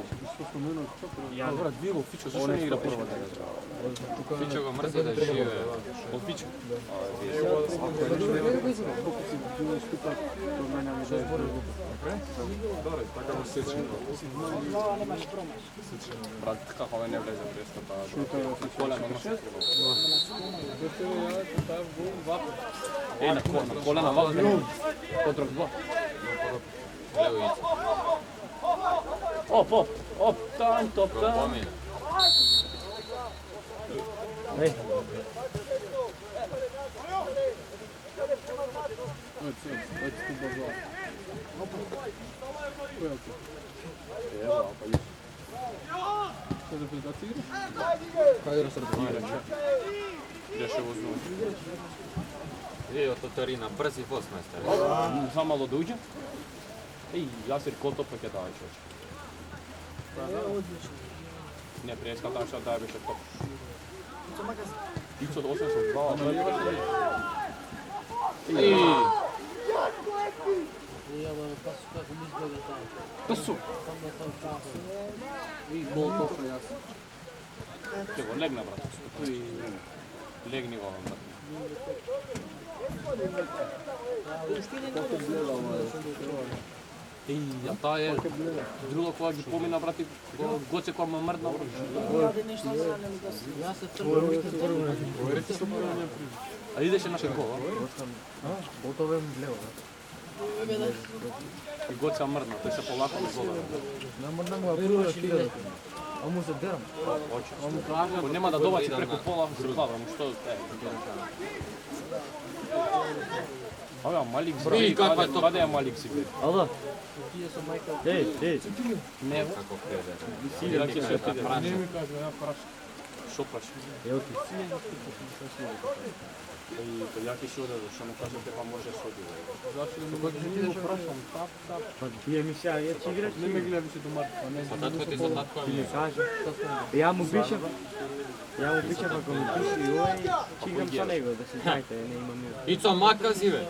Што споменав Чопра? Ја брат, Вило Фичо, зашто не игра прва? Фичо го мрзи да живее. Од Фичо. Добре, така го сечем. Брат, како не влезе преската. Колено на се. На колена вака. Подрок два. Оп, тан. Ей. Од Тоторина, брз и фосместер. Замало да уđe. Ej, Jasir Kotop pa ќе даде човече. Не, прескатам што даде беше топ. Ицо 802. Пасу. Гол тофа јас. Ќе го легна брат. Легни го брат. А таа е друго кога ги помина брати, Гоце кога ме мрдна брат. А идеше на гол, а? Готове влево. И Гоце мрдна, тој се полака на гола. Мрдна го прво кида. А му се дерам. Ако нема да добаци преку пола, се клава, му што е. Ова Малик број, каде е Малик си бе? Ала. Ей. Не, Како креде. игра ќе се отиде. Праша. Шо праш? Ево ти. Ја ќе се оде, што му кажете па може се оди. Не го прашам, тап. Па тие ми сега, ја ќе играш? Не ме гледа се домар. Па татко ти за татко Ти е. ми кажа. Ја му пишав ако ми пише и ој, ќе играм со него, да се знаете, не имам мир. Ицо мака зиве.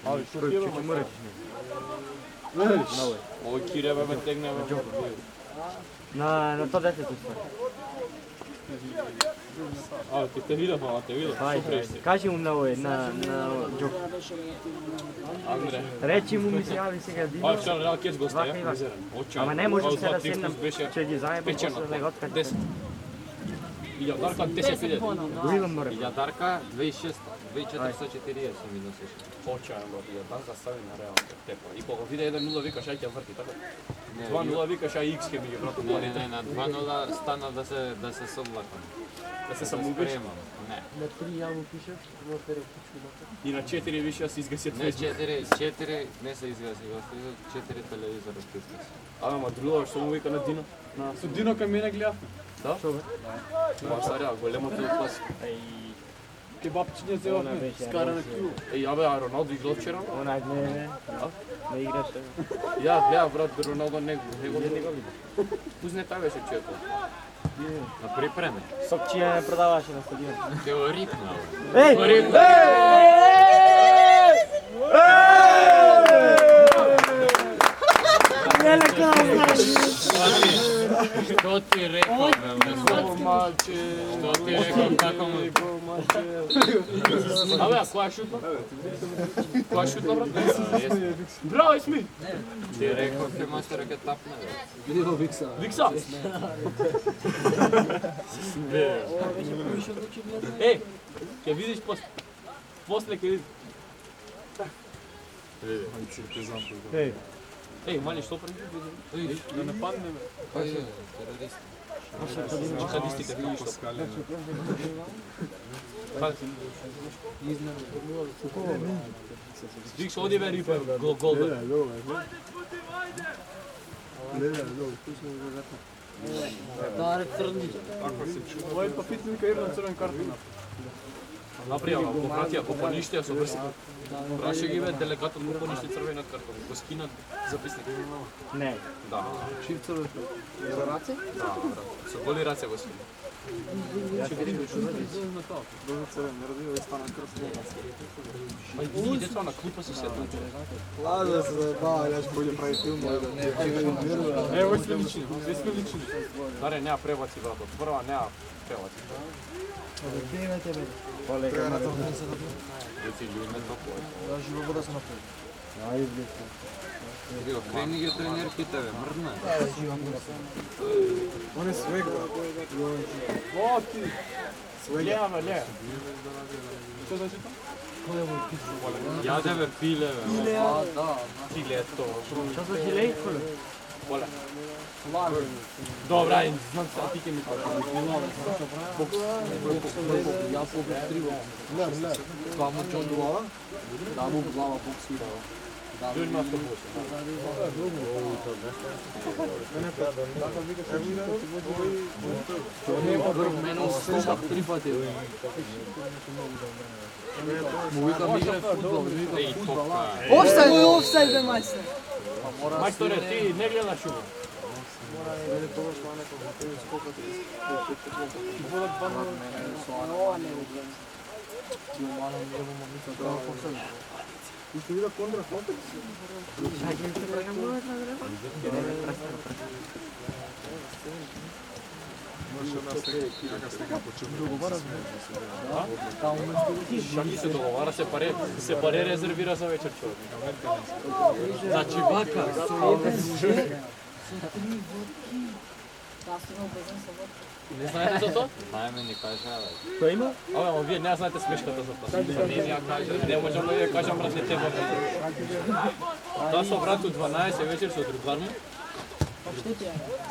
Али што Ќе ќе мораш него. Ој Кире бе ме тегне бе. На тоа детето ствар. А, те видов, ама те видов. Што прешти? Кажи му на ој, на Џок. Андре. Речи му ми се јави сега А, Дино. вчера Реал Кец го Вака и стаја. вака. Мизерен. Ама не можеш сега да седнам, ќе ги заебам печено. после него откај. 10. И ја Дарка 10.000. Го идам море. Илјадарка 2600. 2440 ми носеше. Очајно го ја Дарка стави на Реал тепа. И кога виде 1-0 викаш ај ќе врти така. Не, 2-0 викаш ај X ќе ми ги врати. Не, на 2-0 стана да се соблакам. Да се самоубиш. Не. На 3 ја му пишав, во перепичку И на 4 више се изгаси Не, 4 не се изгаси, 4 телевизора пускаш. Ама друго што му вика на Дино? Со Дино кај мене гледав. Да? Што бе? Ма сарја, големото клас. Кебапчиња Она зеловме, беше, скара на кју. Еј, абе, а Роналдо играл вчера? Она не играше. Ја гледав брат Роналдо не го Не го види. пузне таа беше чето. На припреме. Сокчија не продаваше на стадион. Те го рипнал. Еј! Што ти рекол, бе? Маче. Што ти рекол, како му... Абе, а која шутна? Која шутна, брат? Браво, Исми! Ти рекол, ке мастерот ке тапне, бе. Викса! Еј, ќе видиш после ќе видиш. Еј, мали, што прави? Да не падне, бе. Терорист. Джихадистите видиш што скале. Викс оди бе рипер, гол бе. Даре црни. Овој па фитника игра на црвен картон. Напријава, го пратија, го поништија со врси. Праше ги бе, делегатот го поништи црвенот картон. Го скинат Записник. Не. Да. Шивцове за раце? Да, брат. Со голи раце го сима. Ја ќе ти го Па и деца на клупа се сетат. Ладно се заебава, ја ќе bolje прави филм. Ево сме личини, се сме личини. Даре, нема пребаци, брат. Од прва нема пребаци. полека ма. Реци људме топло. Да, живо вода се направи. Ајде. Био, крени ги тренерките, бе, мрдна. Он е свег, О, ти! Лева, лева. Што значи тоа? Јаде, бе, пиле, бе. Да, Пилето. Што со хилеј коле? Поле. Добра, знам се, ти ќе ми кажеш. Ја по бокс 3 бокс. Не. Два му Џон Дуала? Да, му глава бокс ми. Дојма автобус. Врв мене слуша 3 пати. Му викам игра фудбал, Ей, тока. Офсайд бе мајстор. Мајсторе, ти не гледаш уво. Ова не го гледам. Шаки се договара, се паре резервира за вечер, човек. Значи вака, Да, сигурно безен со водка. Не знаете за тоа? Најме ни кажа, бе. Што има? Абе, ама вие не знаете смешката за тоа. Не ја кажа, не можам да ја кажам, брат, не тема. Таа со брат у 12 вечер со другар му.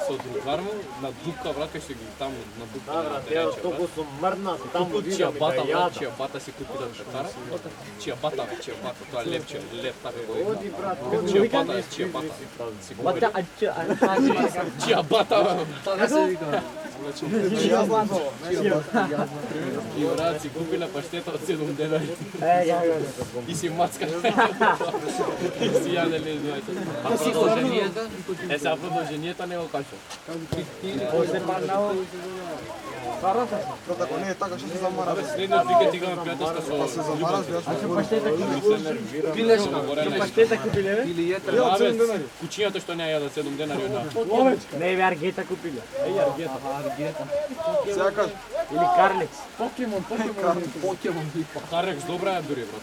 Со другар му на дупка, брат, кај што ги таму на дупка. Да, брат, Ја толку сум мрднат, таму чија видам бата, да брат, јадам. чија бата си купи да пекара. Чија бата, тоа лепче, леп така го има. Оди брат, Чија бата, чија бата. Си купи. бата Чија бата, така се вика. и брат си купила паштета од 7 денари. ја. И си мацка. И си јаделе знаете. А Си продолжение. оженијата? Е, сега продолжението не го кажа. Още парнало. Ако не е така, што се замара. Абе, следниот викенд играме пријателска со... Се замараш, јас А што паштета купиле? пилеш Паштета купиле бе? или јетра. Абе, кучињата што не јадат 7 денари од нас. Не, бе аргета купиле. Сега кажа, Или Карлекс. покемон липа. Карекс добра е дури, брат.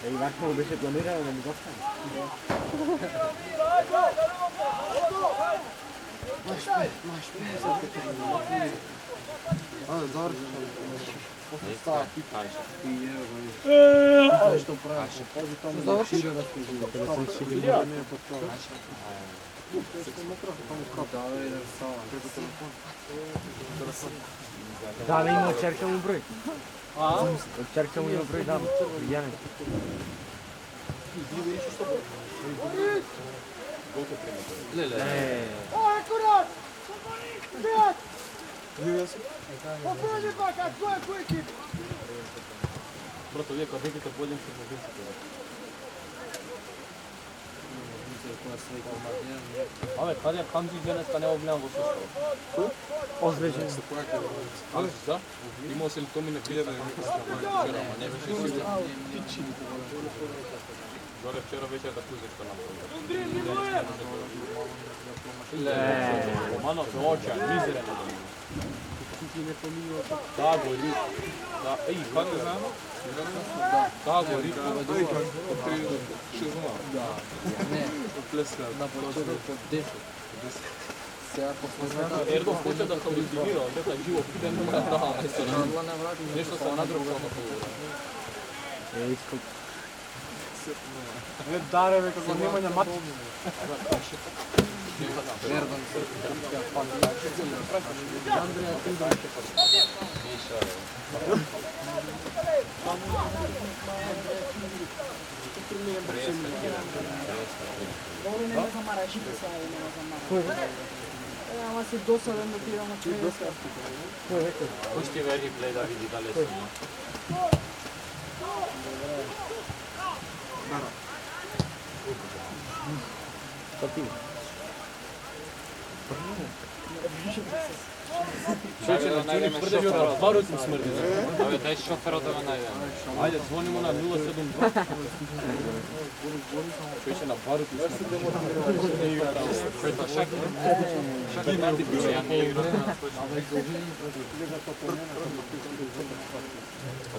И вака беше планирано да ми го остане. Заврши. Што правиш? Заврши. Да, бе има черка му број. Черка му има број, да. Јане. Леле. Брато, вие кадетите болем што мобилците. Абе, каде Хамзи денеска не го гледам во сустав. Озлежен. Абе, да? Имao се ли то ми не биде вчера, ама не беше сигурно. Доле вчера вечер да пузе што направи. Романо се оча, мизерен. Да, гори. Да, еј, како знамо? Да, гори. На почеток од 10. Сега последната Ерго хоче да халюцинира, дека живо пиде на таа ресторан. Нешто се надрупува на тоа. Иско. Даре, века, занимање мати. Вердан се. Андреја Воли не ме замара, жите се не ме замара. Ама си досаден да тирам на човека. Пушти ве реплей да види дали сум. Човече, на ти тврде јора, барот им смрди. Абе, дај шоферот да ме најде. Ајде, звонимо на 072. Човече, на барот им смрди. Шак не ти пише, ја не играм.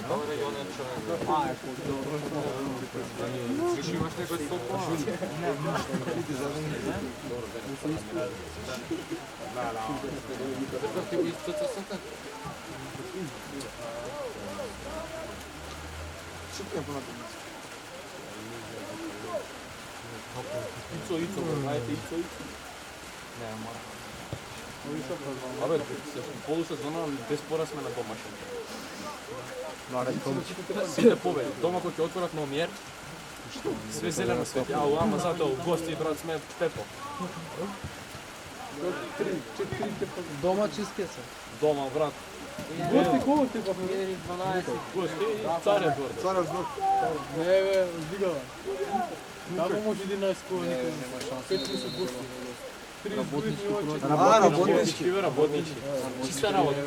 Добре, јонен човек. Слуши, имаш некој стопа? Ти го истото сакат? Ицо, знаете Ицо? Не, мора. Абе, полусезона без пора сме на домашен. Сите победи. Дома кој ќе отворат на омjer, све зелено свет. Ја, ама затоа у гости, брат, сме пепо. Дома чистке се. Дома, брат. Гости колко ти па? 12. Гости и царя двор. Царев знак. Не бе, здигава. Тамо може 11 кола никога. Нема шанса. 5 са гости. Работнички, работнички. Чиста работа.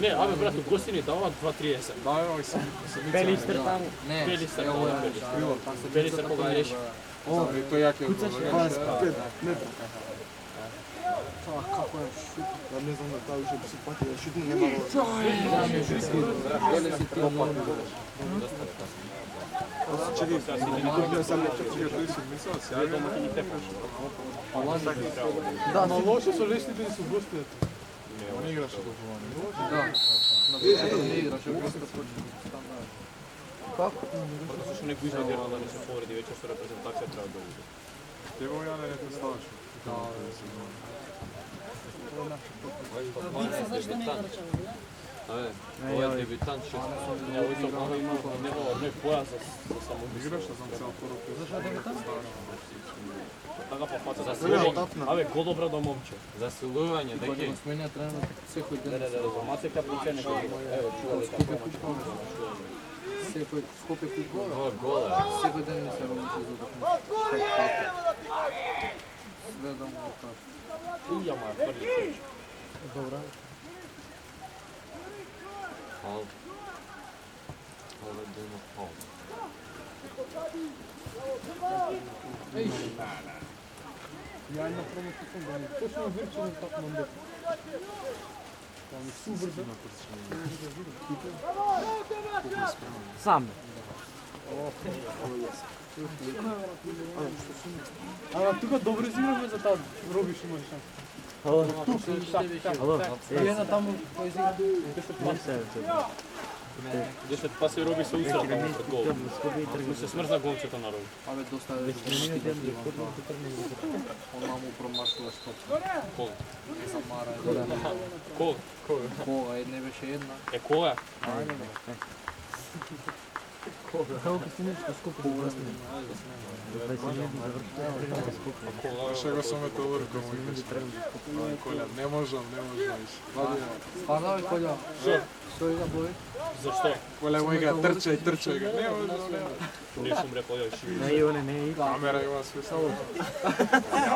Не, абе, брат, у гости ни даваат 2.30. Белистер таму. Белистер, Белистер кога реши. Тој ја ќе 25 метра. Како е шут? Ја не знам да таа уште се пати да шутни нема. Чекај, ја сам чекај, тој си мислел, сега дома ќе ги тепаш. Да, но лошо со лесните су гостите. Не играше толку. Да. Не играше, просто почна. Како? Затоа што некој извадира да не се повреди вечер со репрезентација треба да уди. Тебе ја не те ставаш. Да. Викса зашто не играча? Абе, ова е дебютант, што Не, овој со мама има не појас за само Играш, сам цел пороку. Зашто дебютант? така па фаца за Засилување. Абе, голобра до момче. Засилување, деки. Сменя тренер секој ден. За Мацека Пличе некој. Еве, чувале Скопе футбол. Секој Скопе футбол. Ова гол е. Секој ден се работи за да. Гледам го така. Уја ма, први човеч. Добра. Фал. Ова е дено фал. Еј. Ја на промото сум да точно вирчено така мандат. Там супер бе. Сам. Ама тука добро изиграме за таа Робиш имаше шанс. Ало. Ало. Една таму кој изигра. Не се. 10 паси Роби се усрал таму пред гол. Му се смрзна голчето на Роби. Абе доста е. Она му промашува што. Кол. Не замара. Кол. Кога не беше една. Е, која? Колку си нешто скупо да врсне. Ще го саме толку Коля, не можам више. Спада бе Коля. Што е за бој? Зашто? Коля му ига трчај го. Не можам. Не сум рекол ја ши. Не Иване, не и. Камера има све само.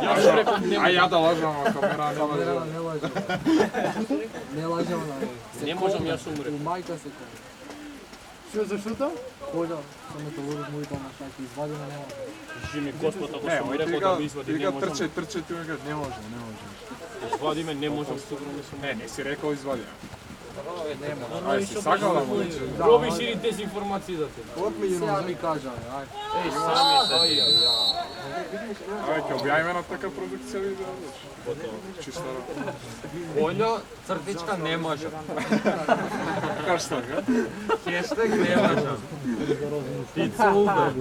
Ја сум рекол не. А ја да лажам, а камера не Камера лажам. не лажам. Не лажам на. Не можам, ја сум У рекол. мајка се Коля. Што зашто? Коля, само те ловиш мој дома шаки, извадиме нема. Жими Господ, ако Не, сум ој рекол да ми извади, не вика можам. трчај, ти вика не можам. Извадиме, не можам, сигурно не сум. Не си рекол извади. Нема. Ај си сакала му. Роби шири дезинформации за те. Сега ми кажа, ај. Еј, сами се. Ај ќе објавиме на така продукција видео. Чисто. Олјо, цртичка не може. Хаштаг, Хештег не може. Пица убер.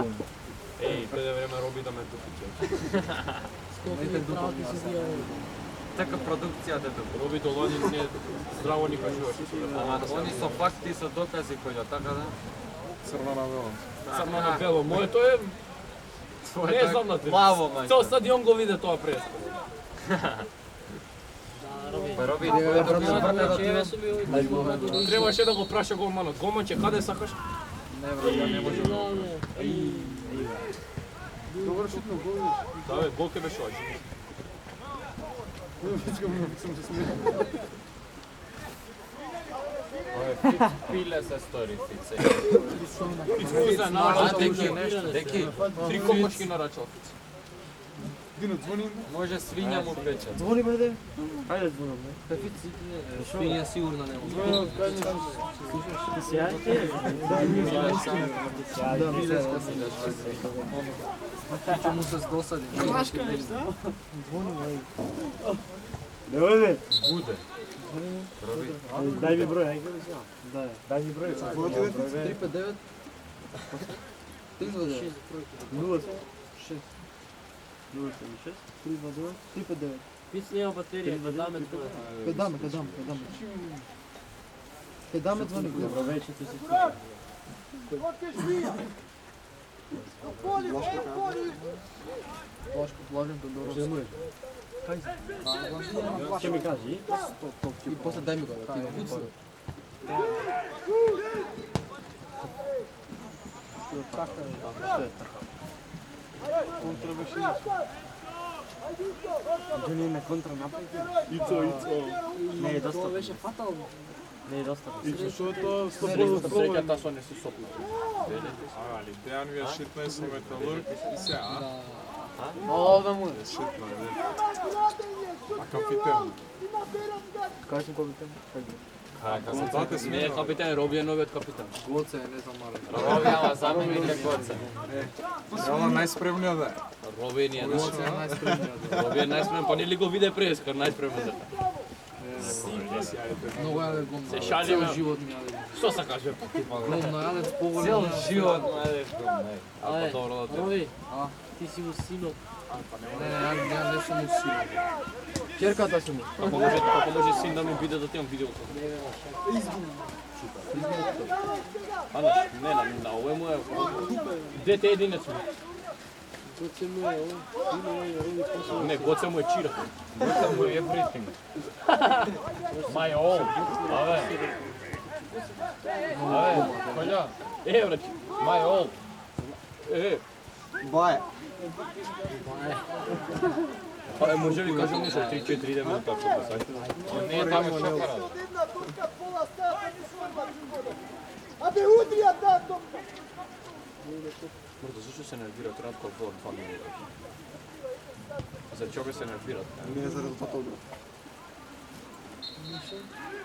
Еј, преде време Роби да ме тупи. Нете дупа ми Така продукцијата е. Роби долани не здраво ни кажуваш. Ама они со факти и со докази кој така да. Црвена вело. Само на бело. Моето е не знам на те. Плаво, мајка. Цел стадион го виде тоа прес. Роби, Требаше да го праша голманот. Голманче, каде сакаш? Не, брат, ја не можам. Добро шутно гол. Да, бе, гол ке беше ој. Сум се смеја. Пиле се стори фице. Искуза нарачал уже нешто. Деки, 3 кокочки нарачал фице. Дина, звони. Може свиња му пече. Звони бе. Хајде звонам бе. Свиња сигурно не може. Ти си ја? Да, милеска си да Ќе му се досади. Машка нешто? Добре бе. Буде. Дај ми број, ајде. Да. Дај ми број. 359. 329. 06. 359. Пис нема батерија, даме тоа. Кадаме. Кадаме звони. Добро вече ти се. Плашко, плажен, да добро. Ќе ми кажи? И после дај ми го, да ти го пуцам. Джуни ме контра напаѓа. Ицо. Не е доста. Тоа беше фатално. Не е доста. Ицо, што е тоа? Среќа та со не се сопна. Али, Дејан ви е шитна со металург и се, а? Овде му е. Шитна, бе. А капитен? Кај сум капитан? Дате сме. Не е капитан, Роби е новиот капитан. Гоце, не знам мара. Роби, ама замените Гоце. Ела најспремниот да е. Роби ни е Гоце е најспремниот. Роби е најспремен, па нели го виде прескар, најспремен. Многу јаде гум. Се шалиме. Цел живот ми јаде. Што се каже? Гум на јаде поголем. Цел живот најдеш гум, не. А па добро да те. Роби, А? ти си му синот. Не, ја не сум усилен. Керката сум. Како може син да ми биде да темам видеото? Ана, не, на овој му е... Дете единец му. Гоце му е, Роби посол. Не, Гоце му е чира. Гоце му е everything. My all. Аве. Колја. Брат. My all. Бај. Може ли кажем нешто 3-4 да ме така да сајте? Не е таму шокара. Абе, удрија татом! Морда, зашто се нервираат кратко во 2 минути? За чога се нервираат? Не заради фотограф.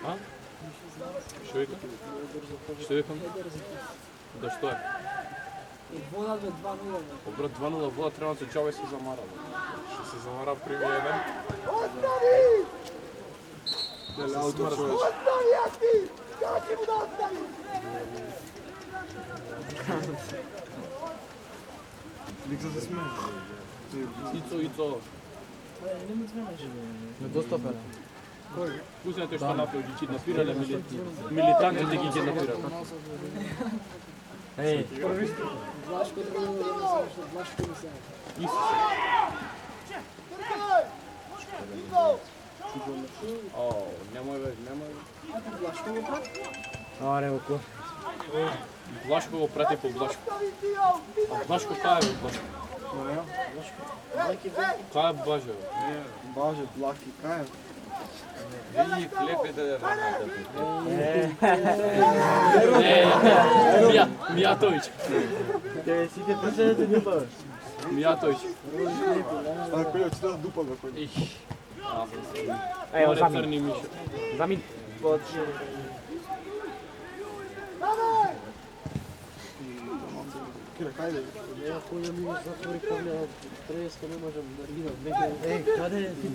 А? Што викам? Што викам? Да што е? Водат бе 2-0. Брат 2-0 вода треба да се чова и се замара. Што се замара прими еден. Остави! Деле ауто чуеш. Остави, а ти! Кажи му да остави! Лик се смее. Ицо. Не ми звемеш. Недостапен. Пуснете што направи ги киднапирале милитантите ги киднапирале. Еј, Влашко да го се Влашко не се. Тркај! Иго! О, немој бе. Влашко го прати. аре око. Блашко го прати по Блашко. Остави ти ја! А Блашко кај е Блашко? Кај е Баже? Боже, блаки, кај? Види клепите да рамата. Мијатовиќ. Те сите преседете њубаве. Мијатовиќ. А кој ќе да дупа го кој? Ево, Црни зами. мишо. Зами. Давај! Кира, кај да? Ја која ми затвори поглед, треска не можам да видам. Каде е ти?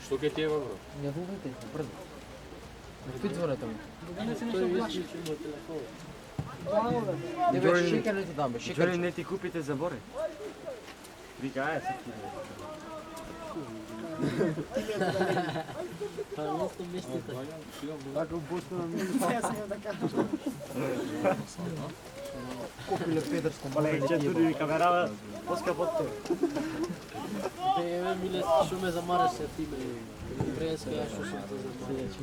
Што ке ти е бро? Не вовете, брзо. Не фитворете му. Не се Тој нешто ви Влашко. исклучи мој телефон. Браво, бе. Не бе, шекер не ти дам, бе, Джоли шекер. не ти купите за боре. Вика, ај, сеќи. Па нешто мислите. Ако босна на ми, не смеам да кажам. Копиле педерско, Оле, че туди ви камерава, поска под те. Еве, миле, што ме замараше ти, бе. Преска, ја што сум те замараше.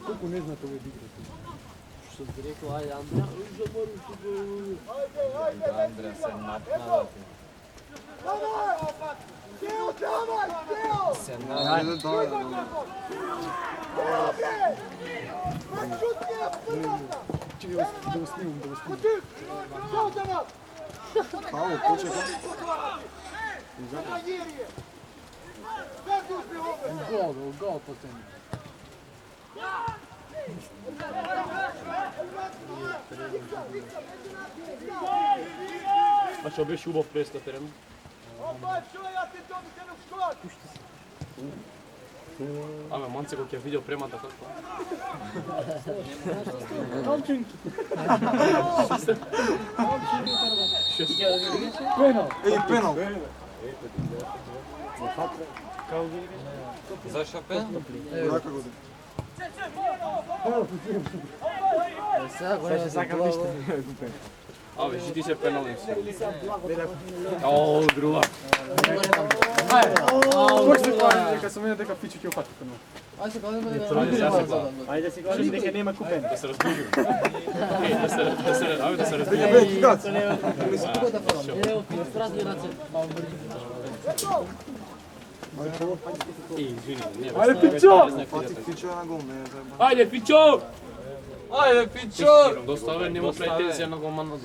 Колку не знаат овие игри. Што ти рекол, ајде Андреа, Андреа се напнава. Давай! Тeo, давай! Teo! Се напнава. Шутния първата! Чекай да го снимам. Котик! Чао за нас! Ало, почека. Нигерия! Как ти успе ове? Гол потен. А што беше убав преста терен? Опа, що я ти тобі не в школу? Аме, манце кој ќе видел премата како. Пенал. Зашо пенал? Рака го. Сега сакам ништо. Абе, ти се пенален се. О, друга. Кој се прави дека со мене дека Пичо ќе опати пенал? Ајде се кладеме Ајде се кажи дека нема купен. Да се разбужим. Абе, да се разбужим. Тука да фалам. Од празни раце. Извини, не. Ајде, Пичо! Ајде, Пичо! Ајде, Пичо! Доставе, нема претензија на голманот.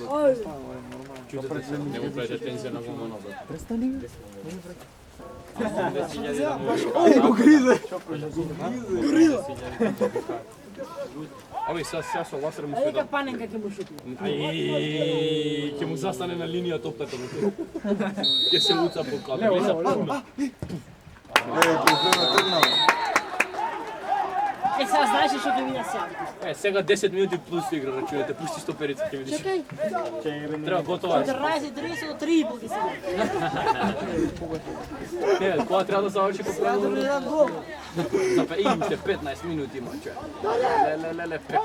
Нема претензија на голманот. Ој, го гризе! Абе, сега со ласер му Ајде сведам. ка паненка ќе му шутне. Ќе му застане на линија топката. Ќе се луца по кадрот. Е, сега знаеш што ќе видя сега. Е, сега 10 минути плюс игра, рачунете, пусти стоперица ќе видиш. Чекај, Треба готова. 14:30 до 3:30 ќе сега. Не, кога треба да заврши по Сега да правило. дадат гол. Запе и уште 15 минути има, човек. Леле, пе.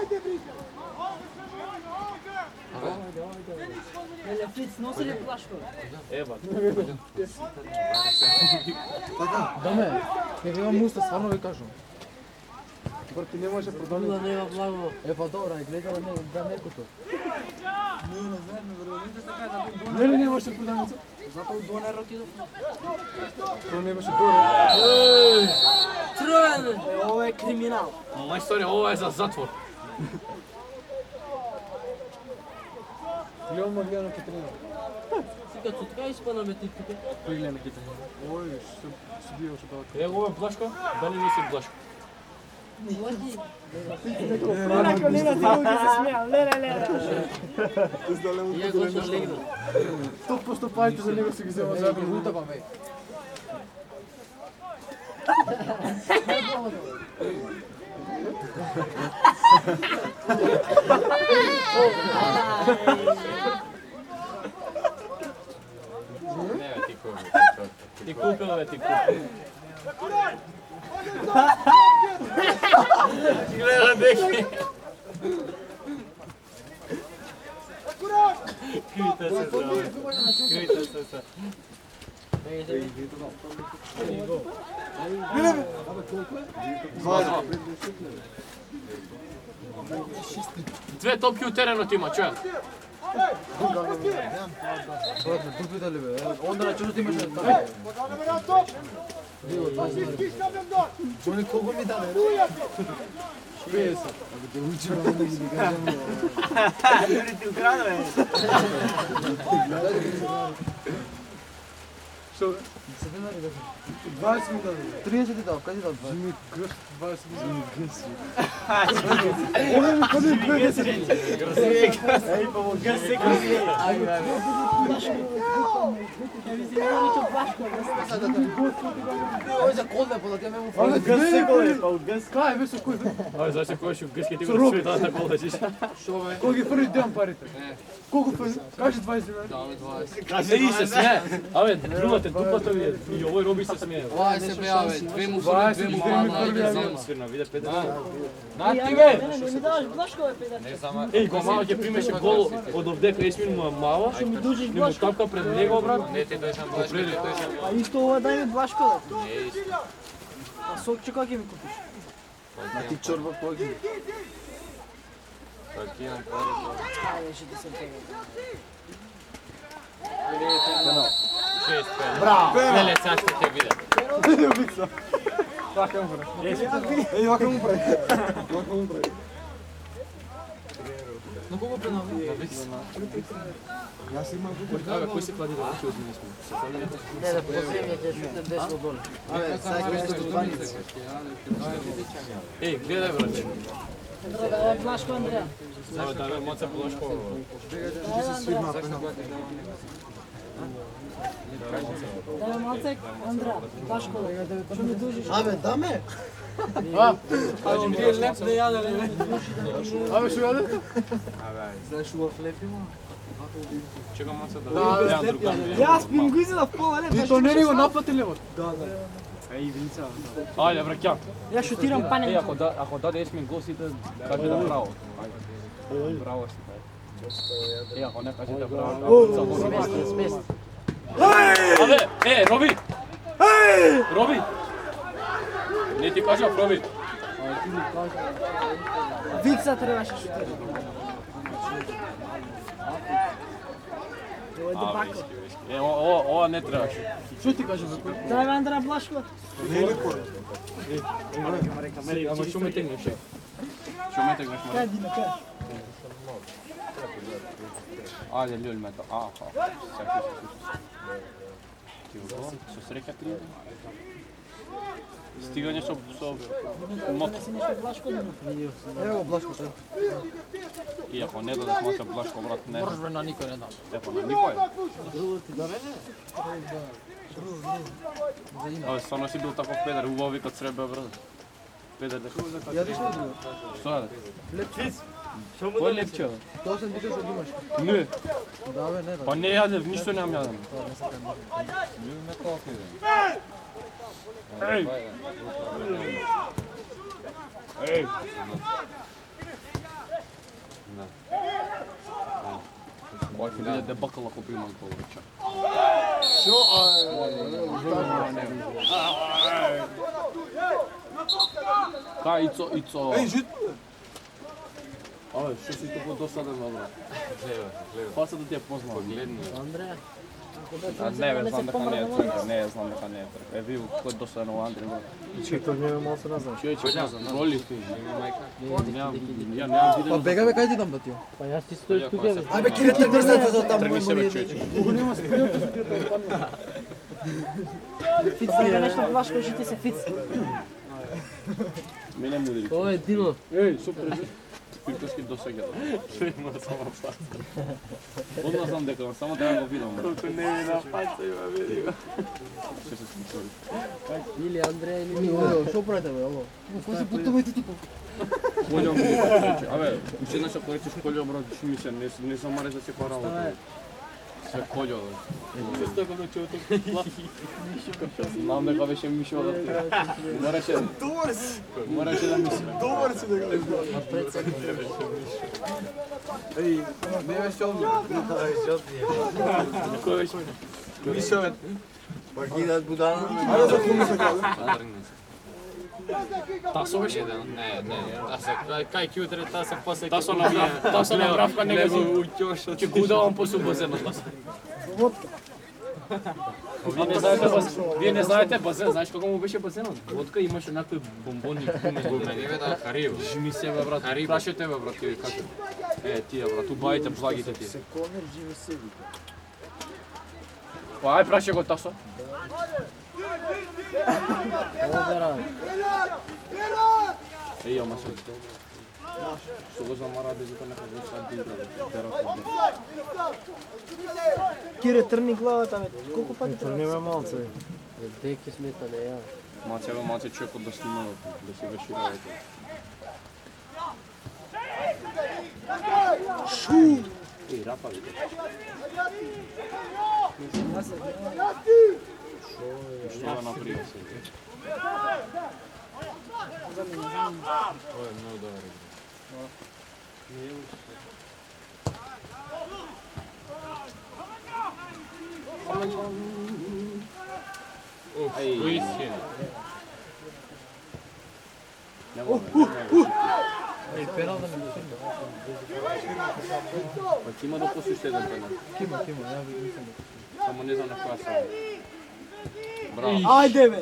Леле, Фриц, носи ли плашко? Ева. Доме, ќе ви имам муста, стварно ви кажам. Брати, не може продавам. Тука нема благо. Е, па добра, гледа да некото. Не може продавам. Затоа донер отидов. Тоа не беше добро. Трвен! Ова е криминал. Мајсторе, ова е за затвор. Гледам Маријано ке тренира. Сика цутка испадаме ти тука. Кој гледа ке тренира? Ој, судија што дава. Е, ова е Блашко? Дали не си Блашко? Онако нема ти луѓе се смеа. Леле. Ја го што легна. 100% парите за него се ги зема заедно. Лута па бе. Ти купил, бе, ти купил. Гледа, деки. Крита се, бе. Крита се. Две топки у теренот има, човек. Брате, дупите ли бе? Онда на чужото имаше така. Подаваме на топ! Фашистки ставям дон! Они колку ми даде? 50. Абе, те учи да не ги кажам. Люди ти украда, бе. Што? 20 ми даде. 30 ти дав, кажи дав 20. Ми грш 20 ми грш. Оне ми кажи грш. Ей, па му грш се грш. Ќе ви се навичам плашко. Ој за колне, па да ти ме му Оне фали. грш се грш. Грш кај бе со кој? Ај, зашто кој ќе грски ти го света на кола диш. Шо бе? Кој ги први ден парите? Колку пари? Кажи 20 динара. Даваме 20. Кажи и се смее. Абе, другата дупата ви и овој роби се смее. Ова се бе, абе, две му фали, две му фали, да зема. Свирна, виде 50. На ти бе! Не ми даваш плашко, бе, педар. Не сама. Еј, го мало ќе примеше гол од овдека Есмин му е мала. Што ми дужиш Не му плашко? тапка пред него, брат. Не ти беше плашка, не беше. А исто ова дај ми плашко, бе. Не, исто. А сокче кој ќе ми купиш? А ти чорба поги. Ајде, ще ти се пега. Леле, сега ще те видя. Абе, кој се клади да учи од мене сме? Не, да последния ќе шутне десно доле. Еј, гледај брате. Блашко, Андреја. Абе, да бе, моца Блашко. Дај малцек, Андреја. Блашко, што ми дужиш? Абе, даме! Кажи ми ти леп да јаде ли? Абе, што јаде? Знаеш што хлеб има? Чека моца да јадам друг дан. Јас пим го изедав пола, не, То не ни го напати левот. Ај винца. Ајде, браќа. Ја шутирам панен. Ако даде Есмин гол сите каже да браво. Ајде. Браво си. Ако не каже да браво. Смест. Абе, Роби! Роби! Не ти кажав, Роби. Вица требаше шутира. Тоа е дебакл. Ова не требаше. Што ти кажа за кој? Дај Андреја Блашко. Ама што ме тегнеш? Што ме тегнеш, ма? Кај Дина, кај? Ајде, лјул ме то. Аха. Ти го, со среќа ти. Стигање со мото. Си нешто Блашко да. Ево Блашко тоа. И ако не дадеш моца Блашко, брат, не. Можеш бе на никој не дам. Епа, на никој. Абе, стварно си бил таков педер, убаво викат сребе, брат. Педер, да Јадеш ли друго? што јаде? Лепчиц. Кој лепче, бе? Тоа се викаш од имаш. Не, Да бе, не па не јадев, ништо немам јаден. Ей! Ей! Ой, ќе биде дебакл ако примам повеќе. Што? Кај Ицо? Еј, жит! Абе, што си толку досаден, бе? Паса да ти ја познавам. Андреја, А не, бе, знам дека не е трка, не, знам дека не е трка. Е, вие кој досаден во Андри, бе? Чекај, не ме малку назад. Чој, роли ти. Ја немам видено. Па бега бе, кај ти дам да ти? па јас ти стоиш тука бе. Ајбе, кире ти брзате за таму. Тргни се, бе, чој. Фиц, дај нешто Блашко, ще ти се фиц. Мене му удари. Ова е Дино. Еј, супер, Пиртовски досега. Што има само фаца? Одма знам дека, само да ја го видам. Колку не ми на фаца има, види го. Што се случи? Или Андреја или ми. Што правите бе, ово? Кој се путувате типо? Колјом ми рече. Абе, уште еднаш ако речеш колјом, брат, што ми се, не замареш да се па работа. Се колјо, бе. Што како чуo тоа? Знам дека беше Мишо да. Мораше да мисли. Добар си дека. Еј, не беше овде. Кој беше? Мишо. Пакидат будала. Ајде за кому се каде. Тасо беше? Не. Кај кјутре тасо после... Тасо направка него ќе го удавам по субозенот. Вие не знаете базен, знаеш како му беше базенот? Водка имаше някои бомбони, Не бе да Хариво. жми се бе брат, прашете бе брат, ти како? Тие брат, убавите благите ти. Конер живи себе. Па ај праше го Тасо. Еј, ама се. Што го замара да зика нека го сад дига, Кире, трни главата, бе. Колку пати треба? Нема малце. Деки смета не ја. Малце човекот да снима, да се веши работа. Еј, Рафа, види. Што да направи се? Ова е многу добар. Еј, Уистина. нема. Па ќе има да пуstiš еден пенал. Кима, ја мислам. Само не знам на која сам. Браво. Ајде бе.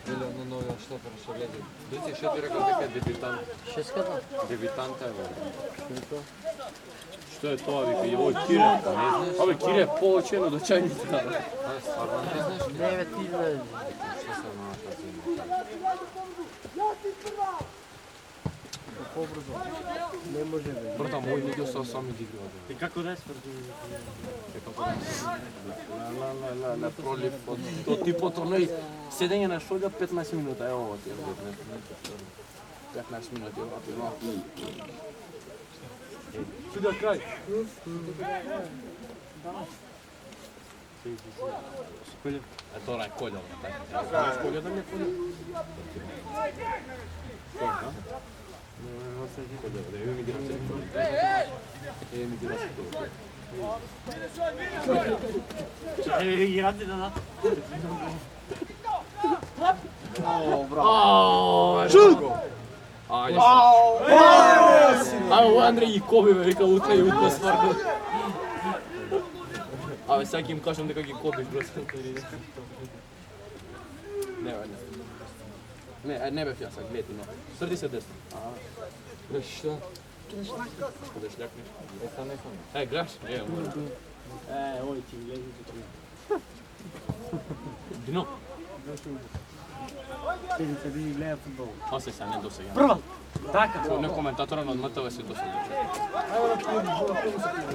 Дели оно новија штопер што гледа. Дици што ти рекол дека е дебютант? Шеската? Дебютант е бе. Што е тоа вика? Ој Кире, не знаеш? Абе Кире е поочено до чајницата. Стварно не знаеш? 9.000. Што се маа така? Не може бе. Брата, мој луѓе се сами ги играат. И како да сврди? На пролив од типот оној седење на шолја 15 минута, ево ова ти е 15 минути, ево ти Сюда крај. Е тоа е колја, брата. Колја да не колја. Колја, да ми дира се. Ми дира се тоа. Играте да. Шут! Ајде. Ајде, Андреј и Коби ме вика утре и утре стварно. Абе, сега им кажам дека ги кобиш, брат. Не бе фиаса, гледи, но. Срди се десно. Гледаш што? Гледаш лякнеш? Гледаш? Ој ти гледи ти. Дино. Седи се биде гледа фудбал. Осе се, не досега. Прва. Така. Не коментатора на МТВ се досега.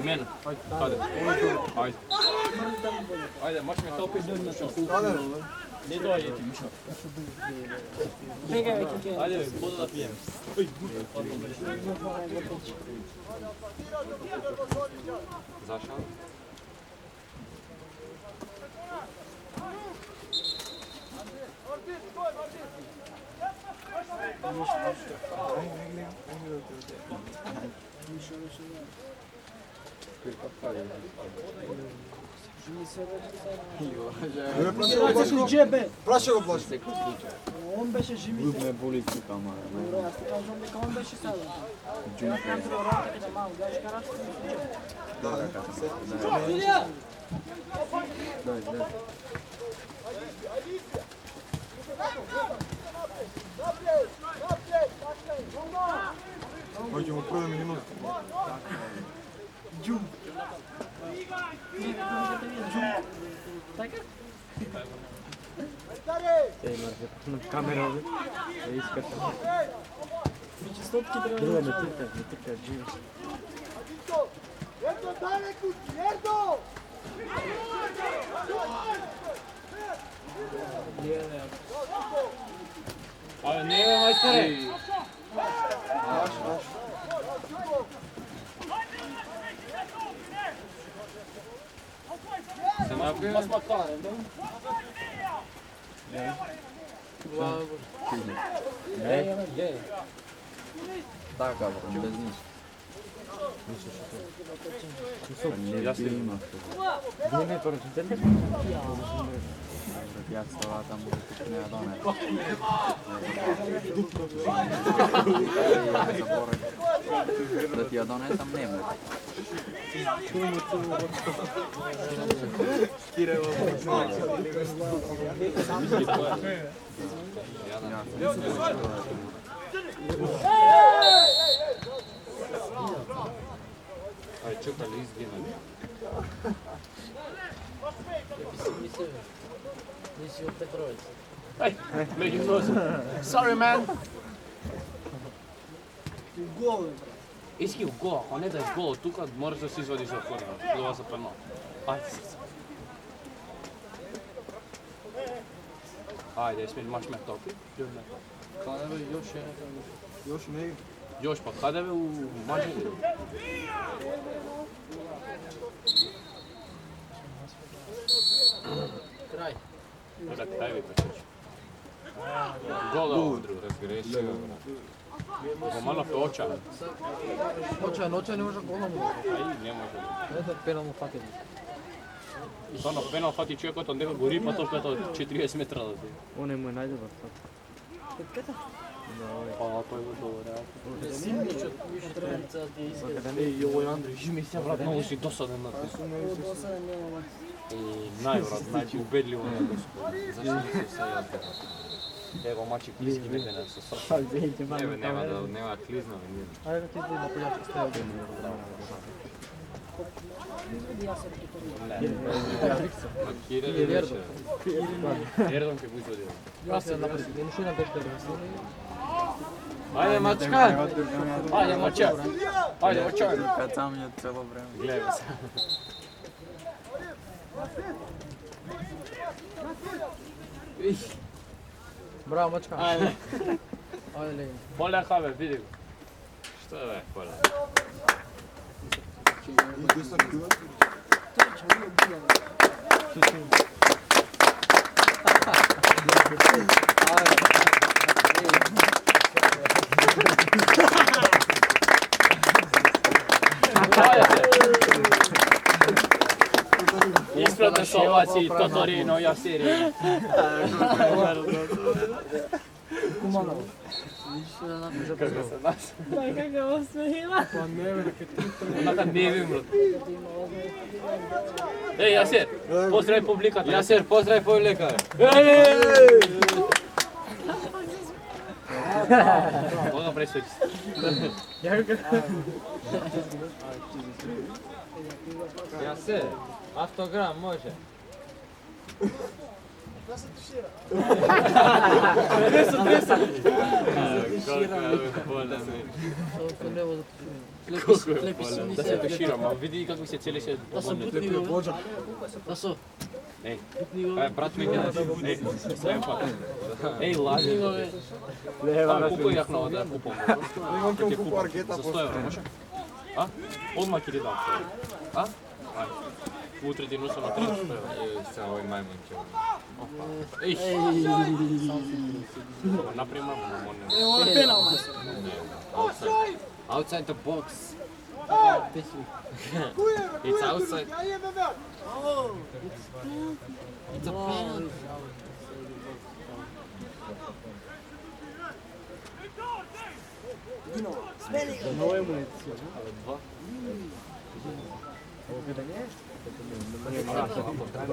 Мен. Каде? Ајде. Ајде, маш ме толпи да не шо. Не доаѓе ти Мишо. Ајде, вода да пием. Зашо? Праша го плаши. Он беше жимите. Ме боли тука, ама. Добро, јас ти кажам дека он беше сега. Јас контрол роката да малку, јас караш Оќе му продаме минут. така? Камера овде. Искате. Биќе стотки треба. Друга ме тика, живиш. Ердо, далеку, Ердо! Абе, не бе, мајсторе! Се напија? Пас макарен, да? Така, брат, без нищо. Јас има. Не прочитали? Јас става таму не ја доне. Да ти ја донесам нема. Ај, чукали изгинали. Nisi od Petrović. Ај, меѓу носу. Sorry, man. Гол. Иски у гол, ако не даеш гол, тука мораш да се извадиш од корнер. Това за пенал. Ајде се. Ајде, сме маш ме топи. Каде бе, још е. Још не игра. Још па каде бе у Маđari? Kraj. Брат, ај ви печеш. Гол да разгреши, брат. Го мало пе оча. Očaj ne može gola mu. Ај, не може. Ne da penal mu fakat. Stvarno, penal fati човекот, он дека го рипа топката од 40 метра да ти. Он е мој најдобар тап. Па, тој го добре. Симбичот, више тренца ти иска. Еј, овој Андри, жими се брат, многу си досаден на те. Досаден нема. Најбрат, најубедливо на Господ. Зашто не се сеја така? Ево мачи клизки не бене со срца. Нема клизна, не. Ајде ти иди на полјачка стаја да ми Изведи Јасер Китори. Ердон ке го изводил. Јас напред, не муши на бешка да се. Ајде мачка! Ајде мача! Ајде мача! Кацам ја цело време. Гледај се. Браво, мачка. Ајде. Ајде леги. Поле хабе, види го. Што е поле? Isprate se ovaci Totorino, ja seriju. Kako se nas? Kako se ima? Onaka ne vim, brate. Ej, Jaser, pozdravi publikata. Jaser, pozdravi publika. Koga presudi? Jaser, autogram može. Da se tuširam, a vidi kako se cijeli se pomne. Da su. Ej, brat mi gledaš. Ej, sve pa. Ej, laži. Tamo kupuj jakno da kupom. Имам към купу аргета За 100 евро, може? А? Одмah ти дам 100 евро. А? Ајде. Утре ти носам на 300 евро. Sa ovim majmunče. Ej! Например, Ovo je penal. Outside the box. It's outside. It's a penalty. Ovo je municija. Ovo kada nije?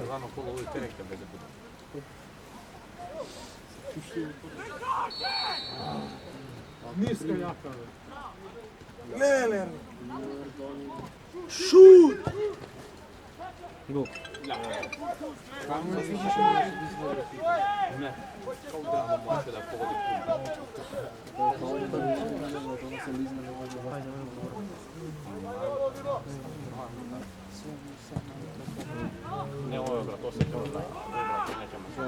Rano kolo ovdje terenke bez buda. Ниска јака. Гол. Не. Kao drama može da pogodi Ne, ovo je brat, to se to da. Nećemo se.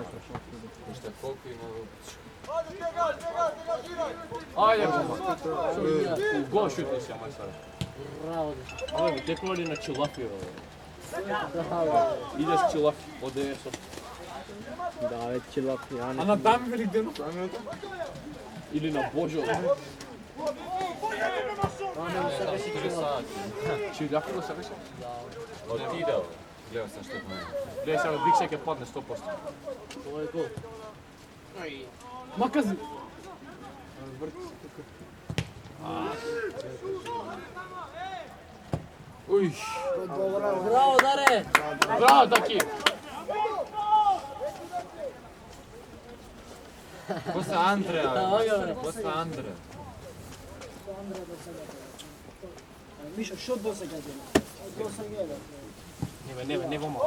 Ništa, koliko ima Ajde, go šutni se, majstore. Bravo. Ovo je teko li na čilafiju. Ideš čilaf od DSO. Da, već će lopni, a ne. А на дами великден. Ili na Božo. Čilafilo se više? Otidao. Gledao sam što je mene. Gledaj se, Biksek je padne 100%. Ovo je gol. Макази. Uj, Bravo, Dare! bravo taki. Posle Andreja. Posle Andreja. Mišo, što do se gađe? Do se gleda. Ne vamo.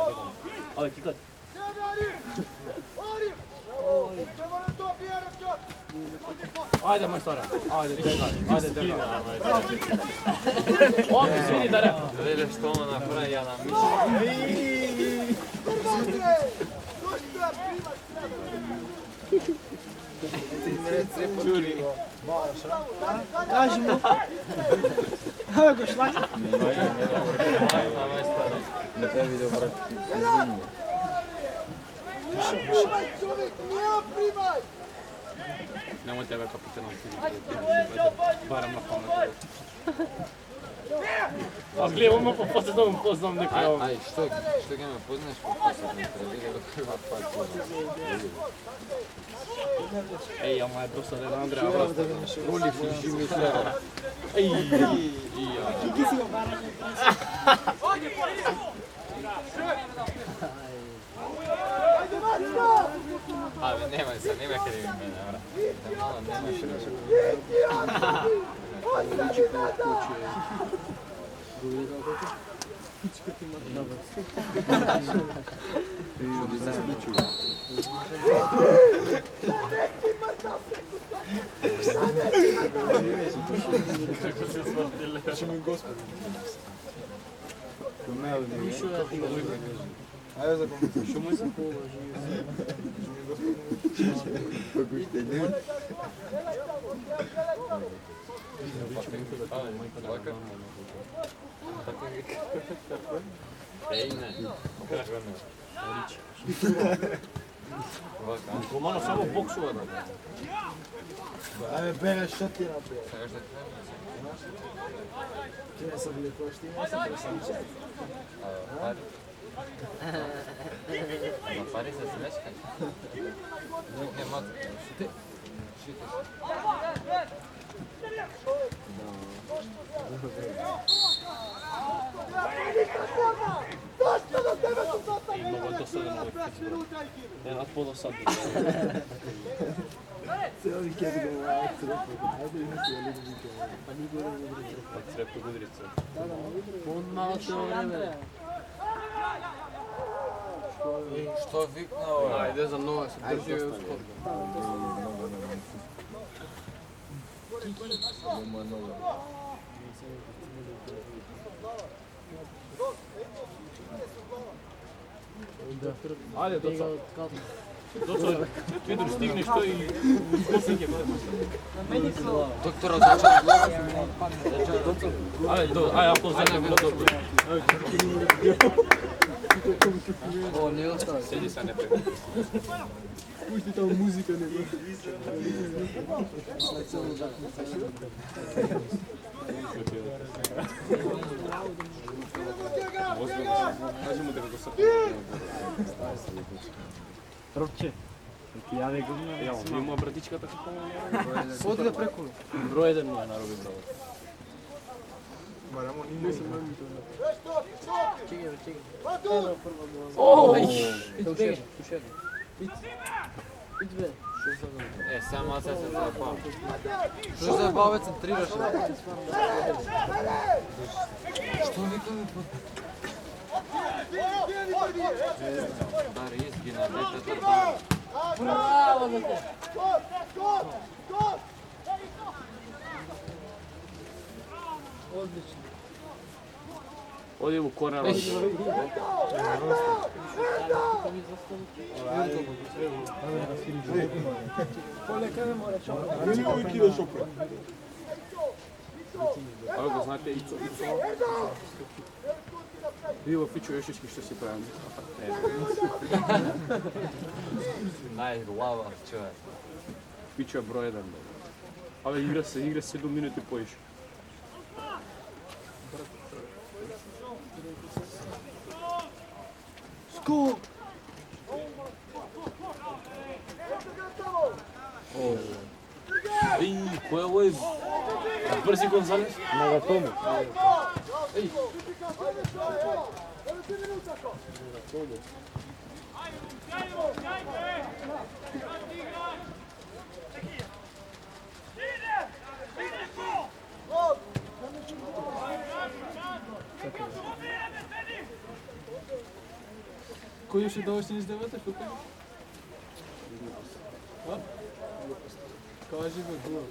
Ajde, kikaj. Ajde, majstore. Ajde, držaj. Ajde, držaj. Ovdje se vidi da re. Vele što ono napravi, ja nam mislim. Kaži mu. Evo ga šlaki. Na te video brati. Nemoj tebe kapitanom ti. Barem na pamet. Аз гледам ме по-после да го познам некој. Ај, што ќе ме познаеш по-после, не треба да прва пат. Еј, ама е досаден Андреа, брат. Роли фужи ми треба. Кики си го бараш. Абе, немај се, немај каде ми мене, брат. Немај широко. Ајде за кому. Шумој се? Еј, не. Романо само боксува да. Ајде бере што ти направи. Сега што ти Ти не се влекуваш, ти не се пресамче. пари. Ама пари се смешкаш. Нема. Шите. И много досаден овој фиц. Еднат подосаден. Цел викенд го ајде. Ајде ми се јали да викенд. Па ни горе го други. Па трепто гудрица. Он малко време. Што викна ова? Ајде за нова, се држи од скоро. Ајде, доца. Доца, Петро, стигнеш тој и после ќе бъде. Доктора зачал глава. Ајде, ако зачал било добро. О, не остава. Седи се, не према. Пушти таму музика него. Кажемо дека го се. Робче, ти јаде го на. Ја, ти моја братичката како помага. Оди да преку. Број 1 му е нароби браво. Марамо не се мами тоа. Е, само се запал. Што се баве центрираш? Што викаме по... Бар изгина, детето да... Браво, дете! Одлично. Оди во корнер. Полека ме мора чока. Не го кидаш опре. Абе го знаете Ицо. Био Фичо Јошички што си правим. Најглава човек. Фичо е број 1. Абе игра 7 минути поише. Скоп! Еј, кој е овој? Брзи Гонзалес? Нагатому. Кој еше да още издевате? Што кажеш? Кажи бе, дуа.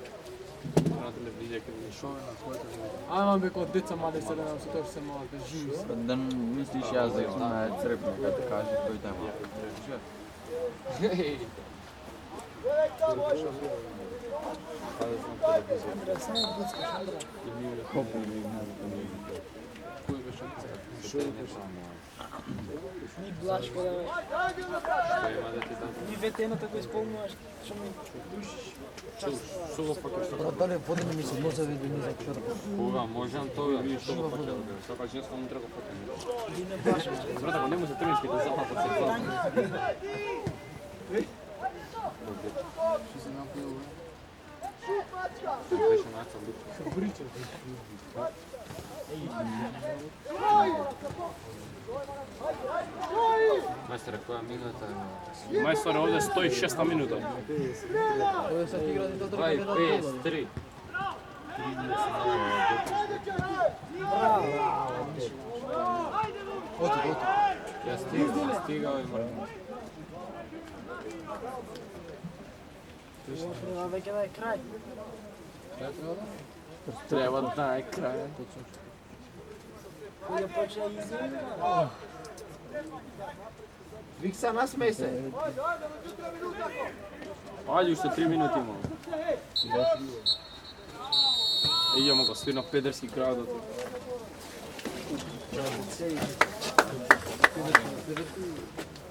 Радиле видеа каде не шове на својата земја. Ајма бе, кога деца мали се гледам, се тоа што се мала, без живи се. Да мислиш јас да има црепно, като кажеш кој тема. Ни блашко да ме. Што има да ти дам? двете едната го исполнуваш, што ми дружиш. Што го факеш така? Брат, дали подиме ми се нозеве да ми закрва. Кога можам тоа, видиш што го факеш. Сака женско не треба факеш. И не башаш. Брат, ако не може тренерски да запа под се глава. Што се направил, бе? Беше наца лука. Мајстер, која минута е? Мајстер, овде 106 минута. Овде се игра да трка 5-3. Оти. Ја стигал и мртно. Треба веќе да е крај. Треба да е крај. Кој ја почне изина. Викса насмеј се. Ајде, уште 3 минути имам. Идемо го стои на педерски градот.